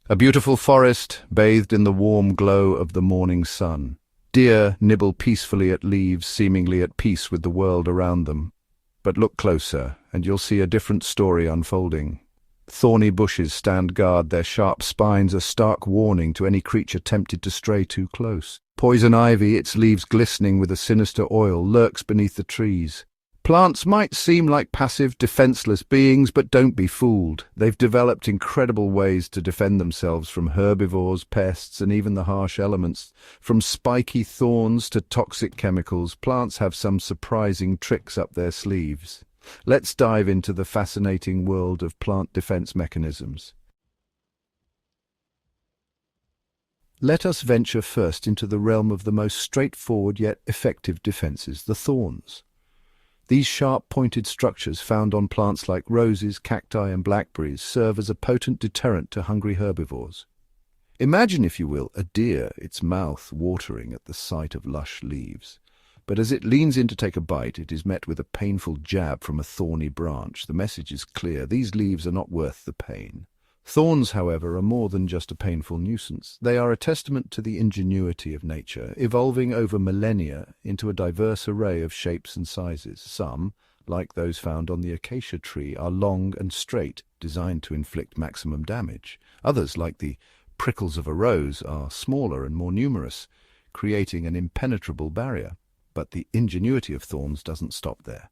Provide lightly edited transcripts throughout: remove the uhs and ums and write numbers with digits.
A beautiful forest, bathed in the warm glow of the morning sun. Deer nibble peacefully at leaves, seemingly at peace with the world around them. But look closer, and you'll see a different story unfolding. Thorny bushes stand guard, their sharp spines a stark warning to any creature tempted to stray too close. Poison ivy, its leaves glistening with a sinister oil, lurks beneath the trees. Plants might seem like passive, defenseless beings, but don't be fooled. They've developed incredible ways to defend themselves from herbivores, pests, and even the harsh elements. From spiky thorns to toxic chemicals, plants have some surprising tricks up their sleeves. Let's dive into the fascinating world of plant defense mechanisms. Let us venture first into the realm of the most straightforward yet effective defenses, the thorns. These sharp-pointed structures found on plants like roses, cacti, and blackberries serve as a potent deterrent to hungry herbivores. Imagine, if you will, a deer, its mouth watering at the sight of lush leaves. But as it leans in to take a bite, it is met with a painful jab from a thorny branch. The message is clear: these leaves are not worth the pain. Thorns, however, are more than just a painful nuisance. They are a testament to the ingenuity of nature, evolving over millennia into a diverse array of shapes and sizes. Some, like those found on the acacia tree, are long and straight, designed to inflict maximum damage. Others, like the prickles of a rose, are smaller and more numerous, creating an impenetrable barrier. But the ingenuity of thorns doesn't stop there.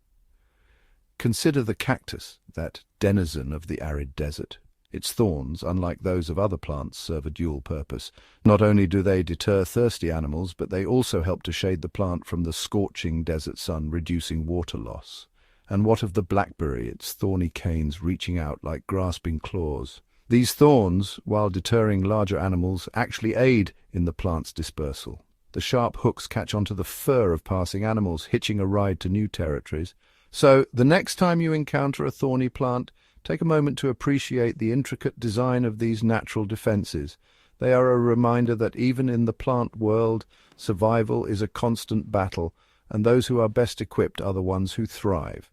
Consider the cactus, that denizen of the arid desert. Its thorns, unlike those of other plants, serve a dual purpose. Not only do they deter thirsty animals, but they also help to shade the plant from the scorching desert sun, reducing water loss. And what of the blackberry, its thorny canes reaching out like grasping claws? These thorns, while deterring larger animals, actually aid in the plant's dispersal. The sharp hooks catch onto the fur of passing animals, hitching a ride to new territories. So, the next time you encounter a thorny plant, take a moment to appreciate the intricate design of these natural defenses. They are a reminder that even in the plant world, survival is a constant battle, and those who are best equipped are the ones who thrive.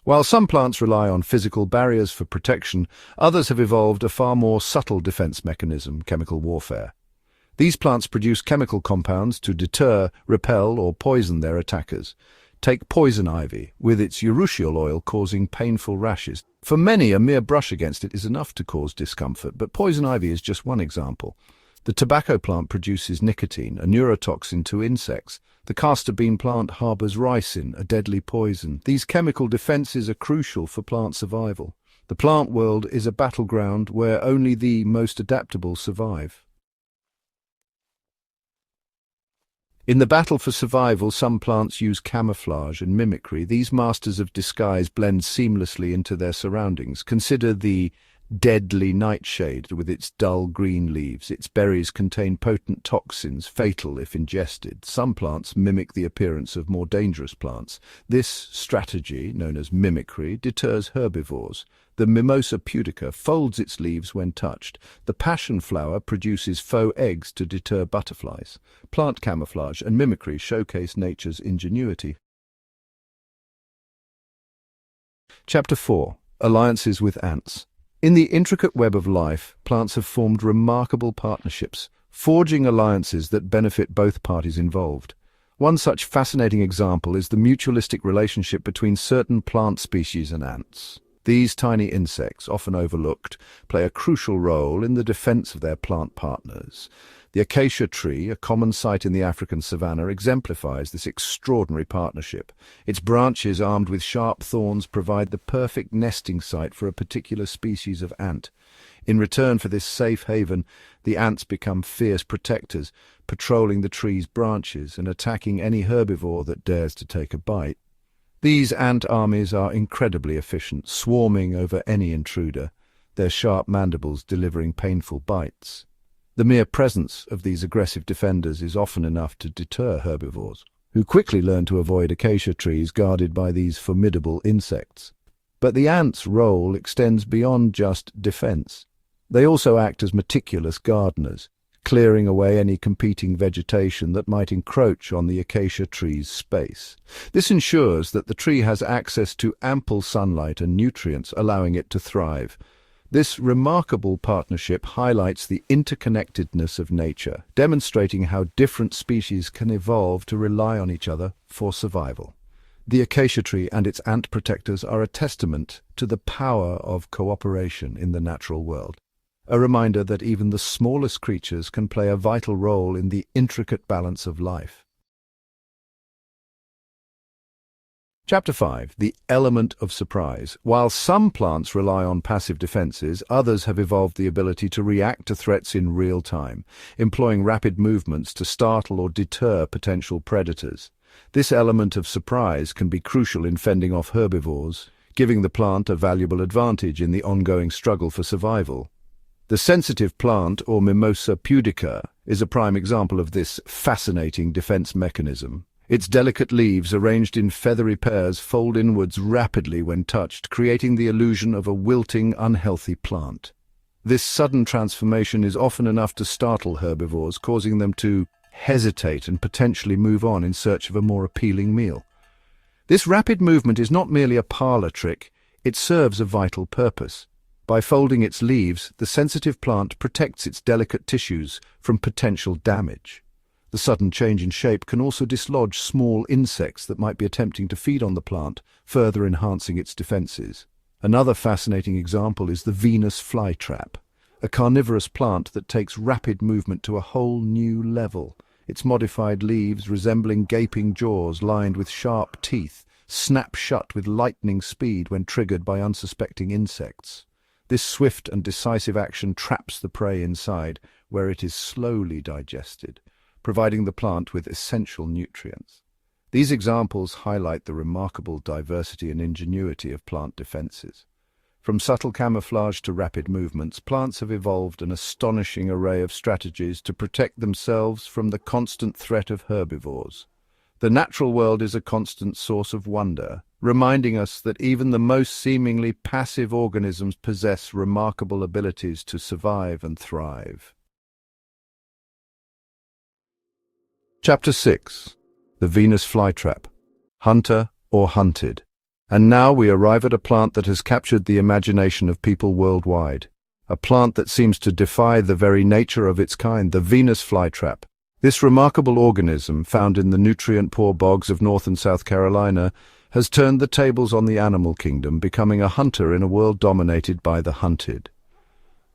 While some plants rely on physical barriers for protection, others have evolved a far more subtle defense mechanism: chemical warfare. These plants produce chemical compounds to deter, repel, or poison their attackers. Take poison ivy, with its urushiol oil causing painful rashes. For many, a mere brush against it is enough to cause discomfort, but poison ivy is just one example. The tobacco plant produces nicotine, a neurotoxin to insects. The castor bean plant harbors ricin, a deadly poison. These chemical defenses are crucial for plant survival. The plant world is a battleground where only the most adaptable survive. In the battle for survival, some plants use camouflage and mimicry. These masters of disguise blend seamlessly into their surroundings. Consider the deadly nightshade with its dull green leaves. Its berries contain potent toxins, fatal if ingested. Some plants mimic the appearance of more dangerous plants. This strategy, known as mimicry, deters herbivores. The Mimosa pudica folds its leaves when touched. The passion flower produces faux eggs to deter butterflies. Plant camouflage and mimicry showcase nature's ingenuity. Chapter 4. Alliances with ants. In the intricate web of life, plants have formed remarkable partnerships, forging alliances that benefit both parties involved. One such fascinating example is the mutualistic relationship between certain plant species and ants. These tiny insects, often overlooked, play a crucial role in the defense of their plant partners. The acacia tree, a common sight in the African savanna, exemplifies this extraordinary partnership. Its branches, armed with sharp thorns, provide the perfect nesting site for a particular species of ant. In return for this safe haven, the ants become fierce protectors, patrolling the tree's branches and attacking any herbivore that dares to take a bite. These ant armies are incredibly efficient, swarming over any intruder, their sharp mandibles delivering painful bites. The mere presence of these aggressive defenders is often enough to deter herbivores, who quickly learn to avoid acacia trees guarded by these formidable insects. But the ants' role extends beyond just defense. They also act as meticulous gardeners, clearing away any competing vegetation that might encroach on the acacia tree's space. This ensures that the tree has access to ample sunlight and nutrients, allowing it to thrive. This remarkable partnership highlights the interconnectedness of nature, demonstrating how different species can evolve to rely on each other for survival. The acacia tree and its ant protectors are a testament to the power of cooperation in the natural world, a reminder that even the smallest creatures can play a vital role in the intricate balance of life. Chapter 5. The element of surprise. While some plants rely on passive defenses, others have evolved the ability to react to threats in real time, employing rapid movements to startle or deter potential predators. This element of surprise can be crucial in fending off herbivores, giving the plant a valuable advantage in the ongoing struggle for survival. The sensitive plant, or Mimosa pudica, is a prime example of this fascinating defense mechanism. Its delicate leaves, arranged in feathery pairs, fold inwards rapidly when touched, creating the illusion of a wilting, unhealthy plant. This sudden transformation is often enough to startle herbivores, causing them to hesitate and potentially move on in search of a more appealing meal. This rapid movement is not merely a parlor trick, it serves a vital purpose. By folding its leaves, the sensitive plant protects its delicate tissues from potential damage. The sudden change in shape can also dislodge small insects that might be attempting to feed on the plant, further enhancing its defenses. Another fascinating example is the Venus flytrap, a carnivorous plant that takes rapid movement to a whole new level. Its modified leaves, resembling gaping jaws lined with sharp teeth, snap shut with lightning speed when triggered by unsuspecting insects. This swift and decisive action traps the prey inside, where it is slowly digested, providing the plant with essential nutrients. These examples highlight the remarkable diversity and ingenuity of plant defenses. From subtle camouflage to rapid movements, plants have evolved an astonishing array of strategies to protect themselves from the constant threat of herbivores. The natural world is a constant source of wonder, reminding us that even the most seemingly passive organisms possess remarkable abilities to survive and thrive. Chapter 6. The Venus flytrap. Hunter or hunted. And now we arrive at a plant that has captured the imagination of people worldwide. A plant that seems to defy the very nature of its kind, the Venus flytrap. This remarkable organism, found in the nutrient-poor bogs of North and South Carolina, has turned the tables on the animal kingdom, becoming a hunter in a world dominated by the hunted.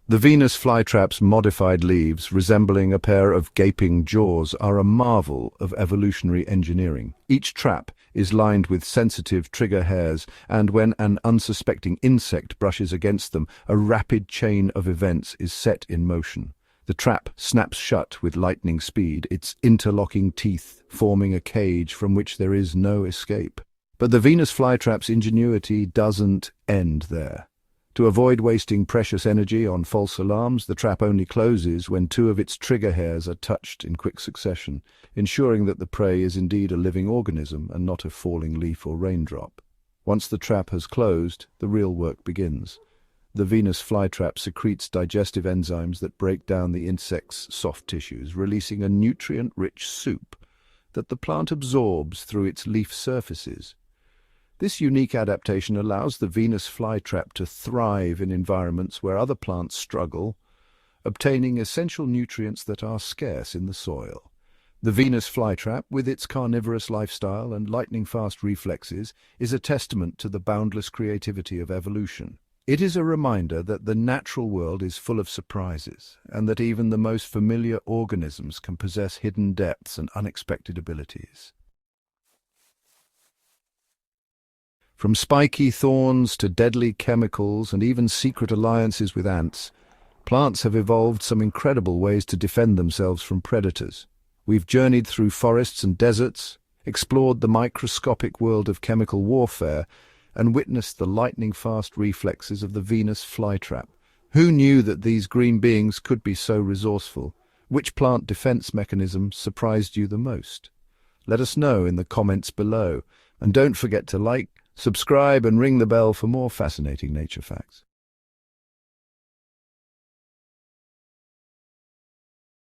The Venus flytrap's modified leaves, resembling a pair of gaping jaws, are a marvel of evolutionary engineering. Each trap is lined with sensitive trigger hairs, and when an unsuspecting insect brushes against them, a rapid chain of events is set in motion. The trap snaps shut with lightning speed, its interlocking teeth forming a cage from which there is no escape. But the Venus flytrap's ingenuity doesn't end there. To avoid wasting precious energy on false alarms, the trap only closes when two of its trigger hairs are touched in quick succession, ensuring that the prey is indeed a living organism and not a falling leaf or raindrop. Once the trap has closed, the real work begins. The Venus flytrap secretes digestive enzymes that break down the insect's soft tissues, releasing a nutrient-rich soup that the plant absorbs through its leaf surfaces. This unique adaptation allows the Venus flytrap to thrive in environments where other plants struggle, obtaining essential nutrients that are scarce in the soil. The Venus flytrap, with its carnivorous lifestyle and lightning-fast reflexes, is a testament to the boundless creativity of evolution. It is a reminder that the natural world is full of surprises, and that even the most familiar organisms can possess hidden depths and unexpected abilities. From spiky thorns to deadly chemicals and even secret alliances with ants, plants have evolved some incredible ways to defend themselves from predators. We've journeyed through forests and deserts, explored the microscopic world of chemical warfare, and witnessed the lightning-fast reflexes of the Venus flytrap. Who knew that these green beings could be so resourceful? Which plant defense mechanism surprised you the most? Let us know in the comments below, and don't forget to like, subscribe and ring the bell for more fascinating nature facts.